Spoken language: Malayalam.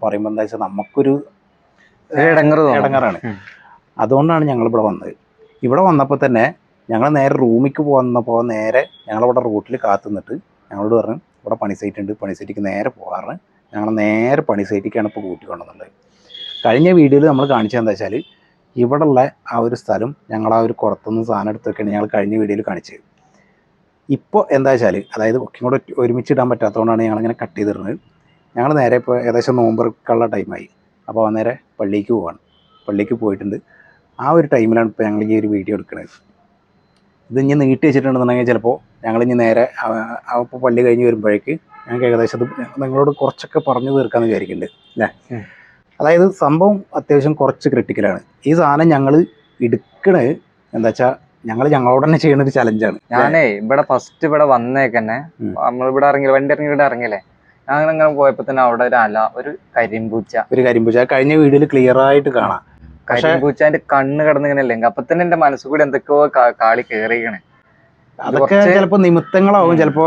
പറയുമ്പോൾ എന്താ വെച്ചാൽ നമുക്കൊരു ഇടങ്ങറാണ്. അതുകൊണ്ടാണ് ഞങ്ങളിവിടെ വന്നത്. ഇവിടെ വന്നപ്പോൾ തന്നെ ഞങ്ങൾ നേരെ റൂമിലേക്ക് വന്നപ്പോൾ നേരെ ഞങ്ങളിവിടെ റൂട്ടിൽ കാത്തു നിന്നിട്ട് ഞങ്ങളോട് പറഞ്ഞു ഇവിടെ പണി സൈറ്റ് ഉണ്ട്, പണി സൈറ്റിക്ക് നേരെ പോകാറ്. ഞങ്ങൾ നേരെ പണി സൈറ്റിലേക്കാണ് ഇപ്പോൾ കൂട്ടിക്കൊണ്ടുവന്നത്. കഴിഞ്ഞ വീഡിയോയിൽ നമ്മൾ കാണിച്ചത് എന്താ വെച്ചാൽ ഇവിടെയുള്ള ആ ഒരു സ്ഥലം ഞങ്ങൾ ആ ഒരു പുറത്തുനിന്ന് സാധനം എടുത്തൊക്കെയാണ് ഞങ്ങൾ കഴിഞ്ഞ വീഡിയോയിൽ കാണിച്ചത്. ഇപ്പോൾ എന്താ വെച്ചാൽ അതായത് ഒക്കെ കൂടെ ഒരുമിച്ച് ഇടാൻ പറ്റാത്തതുകൊണ്ടാണ് ഞങ്ങളിങ്ങനെ കട്ട് ചെയ്തിരുന്നത്. ഞങ്ങൾ നേരെ ഇപ്പോൾ ഏകദേശം നോമ്പർക്കുള്ള ടൈമായി. അപ്പോൾ നേരെ പള്ളിക്ക് പോവാണ്. പള്ളിക്ക് പോയിട്ടുണ്ട്. ആ ഒരു ടൈമിലാണ് ഇപ്പോൾ ഞങ്ങൾ ഈ ഒരു വീഡിയോ എടുക്കുന്നത്. ഇത് ഇനി നീട്ടി വെച്ചിട്ടുണ്ടെന്നുണ്ടെങ്കിൽ ചിലപ്പോൾ ഞങ്ങളിനി നേരെ ഇപ്പോൾ പള്ളി കഴിഞ്ഞ് വരുമ്പോഴേക്ക് ഞങ്ങൾക്ക് ഏകദേശം അത് നിങ്ങളോട് കുറച്ചൊക്കെ പറഞ്ഞു തീർക്കാമെന്ന് വിചാരിക്കുന്നുണ്ട് അല്ലേ. അതായത് സംഭവം അത്യാവശ്യം കുറച്ച് ക്രിട്ടിക്കലാണ്. ഈ സാധനം ഞങ്ങൾ എടുക്കണത് എന്താ വെച്ചാൽ ഞങ്ങളോട് തന്നെ ചെയ്യുന്ന ഒരു ചലഞ്ചാണ്. ഇവിടെ ഫസ്റ്റ് ഇവിടെ വന്നേക്കന്നെ നമ്മളിവിടെ ഇറങ്ങി വണ്ടി ഇറങ്ങി ഇവിടെ ഇറങ്ങിയല്ലേ, ഞങ്ങൾ അങ്ങനെ പോയപ്പോ തന്നെ അവിടെ ഒരു കരിമ്പൂച്ച കഴിഞ്ഞ വീഡിയോയിൽ ക്ലിയർ ആയിട്ട് കാണാം. കരിമ്പൂച്ചാന്റെ കണ്ണ് കിടന്നിങ്ങനല്ലേ, അപ്പൊ തന്നെ എന്റെ മനസ്സുകൂടി എന്തൊക്കെയോ കാളി കേറിയിരിക്കണേ. അതൊക്കെ ചിലപ്പോ നിമിത്തങ്ങളാവും. ചിലപ്പോ